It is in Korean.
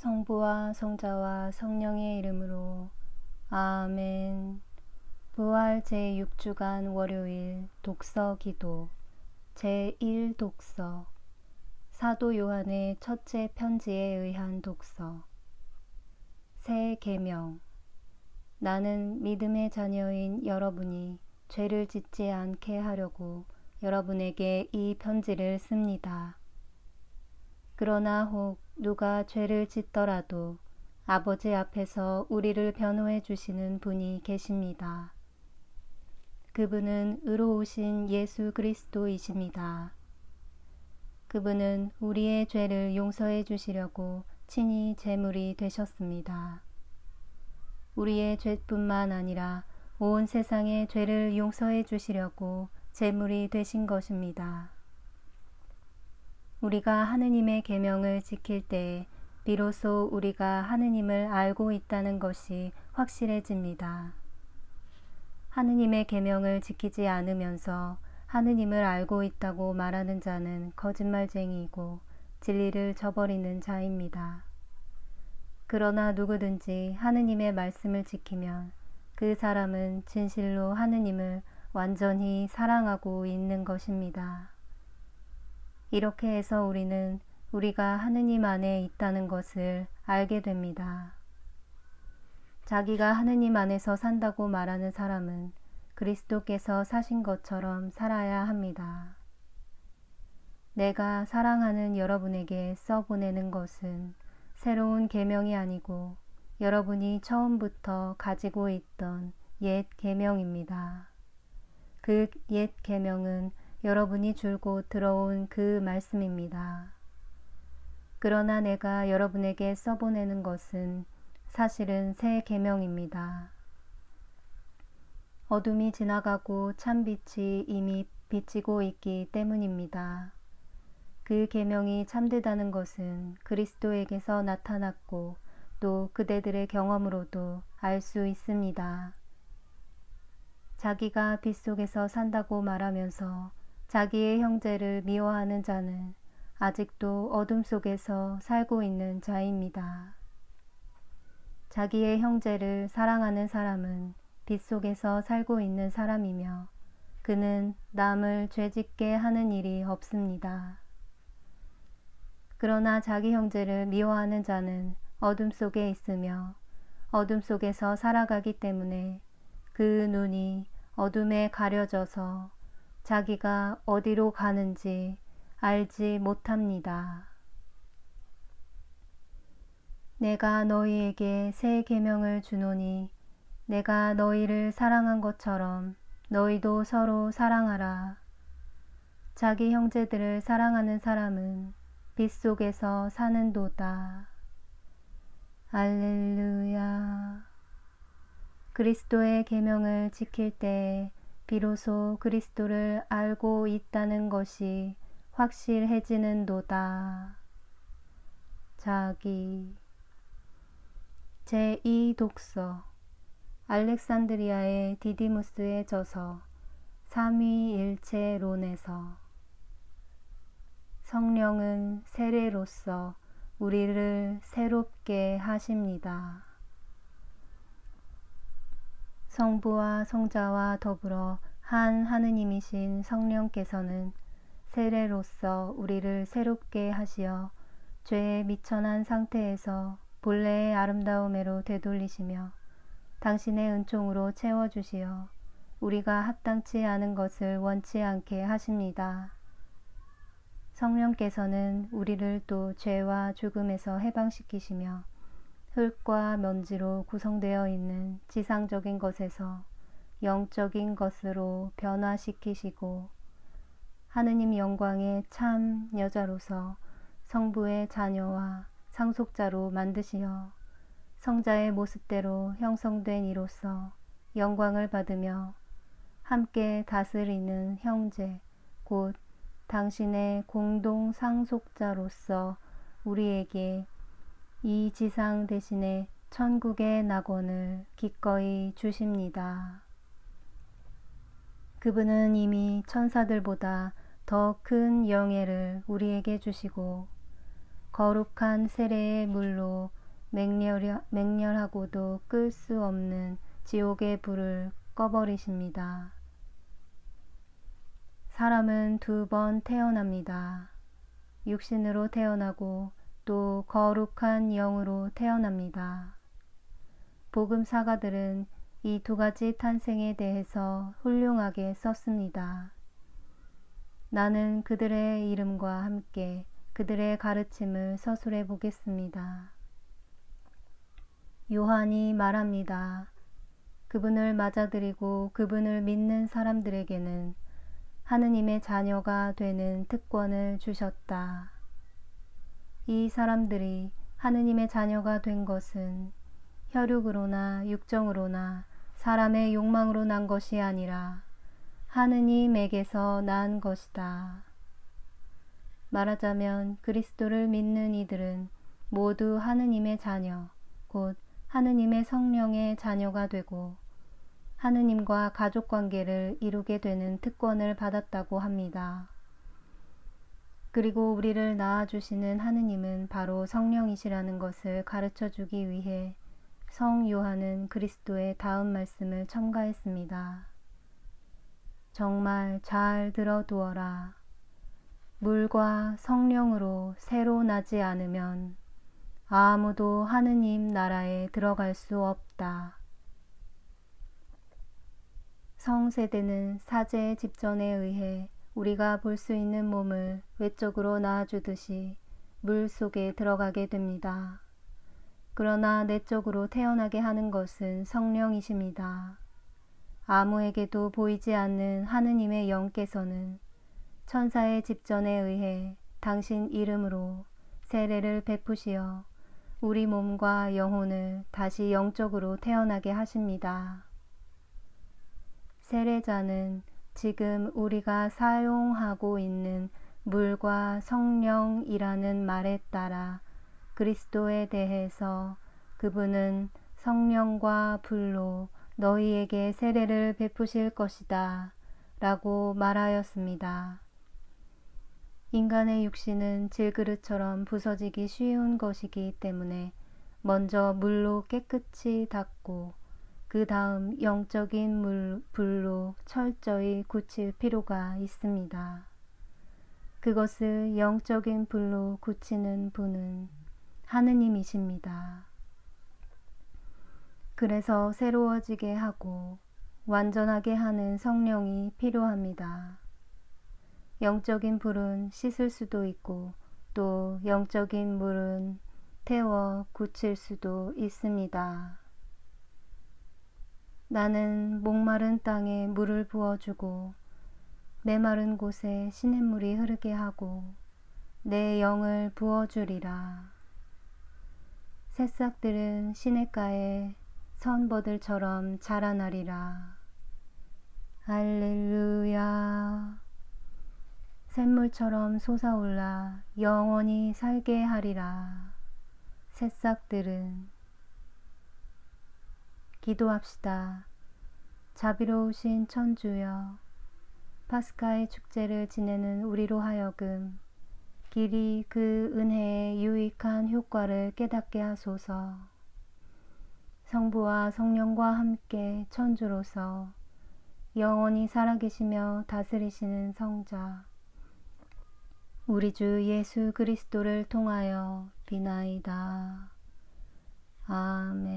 성부와 성자와 성령의 이름으로 아멘. 부활 제6주간 월요일 독서 기도 제1독서 사도 요한의 첫째 편지에 의한 독서 새 계명 나는 믿음의 자녀인 여러분이 죄를 짓지 않게 하려고 여러분에게 이 편지를 씁니다. 그러나 혹 누가 죄를 짓더라도 아버지 앞에서 우리를 변호해 주시는 분이 계십니다. 그분은 의로우신 예수 그리스도이십니다. 그분은 우리의 죄를 용서해 주시려고 친히 제물이 되셨습니다. 우리의 죄뿐만 아니라 온 세상의 죄를 용서해 주시려고 제물이 되신 것입니다. 우리가 하느님의 계명을 지킬 때에 비로소 우리가 하느님을 알고 있다는 것이 확실해집니다. 하느님의 계명을 지키지 않으면서 하느님을 알고 있다고 말하는 자는 거짓말쟁이이고 진리를 저버리는 자입니다. 그러나 누구든지 하느님의 말씀을 지키면 그 사람은 진실로 하느님을 완전히 사랑하고 있는 것입니다. 이렇게 해서 우리는 우리가 하느님 안에 있다는 것을 알게 됩니다. 자기가 하느님 안에서 산다고 말하는 사람은 그리스도께서 사신 것처럼 살아야 합니다. 내가 사랑하는 여러분에게 써보내는 것은 새로운 계명이 아니고 여러분이 처음부터 가지고 있던 옛 계명입니다. 그 옛 계명은 여러분이 줄곧 들어온 그 말씀입니다. 그러나 내가 여러분에게 써보내는 것은 사실은 새 계명입니다. 어둠이 지나가고 참빛이 이미 비치고 있기 때문입니다. 그 계명이 참되다는 것은 그리스도에게서 나타났고 또 그대들의 경험으로도 알 수 있습니다. 자기가 빛 속에서 산다고 말하면서 자기의 형제를 미워하는 자는 아직도 어둠 속에서 살고 있는 자입니다. 자기의 형제를 사랑하는 사람은 빛 속에서 살고 있는 사람이며 그는 남을 죄짓게 하는 일이 없습니다. 그러나 자기 형제를 미워하는 자는 어둠 속에 있으며 어둠 속에서 살아가기 때문에 그 눈이 어둠에 가려져서 자기가 어디로 가는지 알지 못합니다. 내가 너희에게 새 계명을 주노니 내가 너희를 사랑한 것처럼 너희도 서로 사랑하라. 자기 형제들을 사랑하는 사람은 빛 속에서 사는도다. 할렐루야. 그리스도의 계명을 지킬 때 비로소 그리스도를 알고 있다는 것이 확실해지는도다. 자기 제2독서 알렉산드리아의 디디무스의 저서 삼위일체론에서 성령은 세례로서 우리를 새롭게 하십니다. 성부와 성자와 더불어 한 하느님이신 성령께서는 세례로서 우리를 새롭게 하시어 죄에 미천한 상태에서 본래의 아름다움으로 되돌리시며 당신의 은총으로 채워주시어 우리가 합당치 않은 것을 원치 않게 하십니다. 성령께서는 우리를 또 죄와 죽음에서 해방시키시며 흙과 먼지로 구성되어 있는 지상적인 것에서 영적인 것으로 변화시키시고 하느님 영광의 참 여자로서 성부의 자녀와 상속자로 만드시어 성자의 모습대로 형성된 이로써 영광을 받으며 함께 다스리는 형제 곧 당신의 공동 상속자로서 우리에게 이 지상 대신에 천국의 낙원을 기꺼이 주십니다. 그분은 이미 천사들보다 더 큰 영예를 우리에게 주시고 거룩한 세례의 물로 맹렬하고도 끌 수 없는 지옥의 불을 꺼버리십니다. 사람은 2번 태어납니다. 육신으로 태어나고 또 거룩한 영으로 태어납니다. 복음 사가들은 이 2가지 탄생에 대해서 훌륭하게 썼습니다. 나는 그들의 이름과 함께 그들의 가르침을 서술해 보겠습니다. 요한이 말합니다. 그분을 맞아들이고 그분을 믿는 사람들에게는 하느님의 자녀가 되는 특권을 주셨다. 이 사람들이 하느님의 자녀가 된 것은 혈육으로나 육정으로나 사람의 욕망으로 난 것이 아니라 하느님에게서 난 것이다. 말하자면 그리스도를 믿는 이들은 모두 하느님의 자녀, 곧 하느님의 성령의 자녀가 되고 하느님과 가족관계를 이루게 되는 특권을 받았다고 합니다. 그리고 우리를 낳아주시는 하느님은 바로 성령이시라는 것을 가르쳐주기 위해 성 요한은 그리스도의 다음 말씀을 첨가했습니다. 정말 잘 들어두어라. 물과 성령으로 새로 나지 않으면 아무도 하느님 나라에 들어갈 수 없다. 성세대는 사제의 집전에 의해 우리가 볼 수 있는 몸을 외적으로 낳아주듯이 물 속에 들어가게 됩니다. 그러나 내적으로 태어나게 하는 것은 성령이십니다. 아무에게도 보이지 않는 하느님의 영께서는 천사의 집전에 의해 당신 이름으로 세례를 베푸시어 우리 몸과 영혼을 다시 영적으로 태어나게 하십니다. 세례자는 지금 우리가 사용하고 있는 물과 성령이라는 말에 따라 그리스도에 대해서 그분은 성령과 불로 너희에게 세례를 베푸실 것이다 라고 말하였습니다. 인간의 육신은 질그릇처럼 부서지기 쉬운 것이기 때문에 먼저 물로 깨끗이 닦고 그 다음 영적인 불로 철저히 굳힐 필요가 있습니다. 그것을 영적인 불로 굳히는 분은 하느님이십니다. 그래서 새로워지게 하고 완전하게 하는 성령이 필요합니다. 영적인 불은 씻을 수도 있고 또 영적인 물은 태워 굳힐 수도 있습니다. 나는 목마른 땅에 물을 부어주고 메마른 곳에 시냇물이 흐르게 하고 내 영을 부어주리라. 새싹들은 시냇가에 선버들처럼 자라나리라. 할렐루야. 샘물처럼 솟아올라 영원히 살게 하리라. 새싹들은. 기도합시다. 자비로우신 천주여, 파스카의 축제를 지내는 우리로 하여금 길이 그 은혜의 유익한 효과를 깨닫게 하소서. 성부와 성령과 함께 천주로서 영원히 살아계시며 다스리시는 성자 우리 주 예수 그리스도를 통하여 비나이다. 아멘.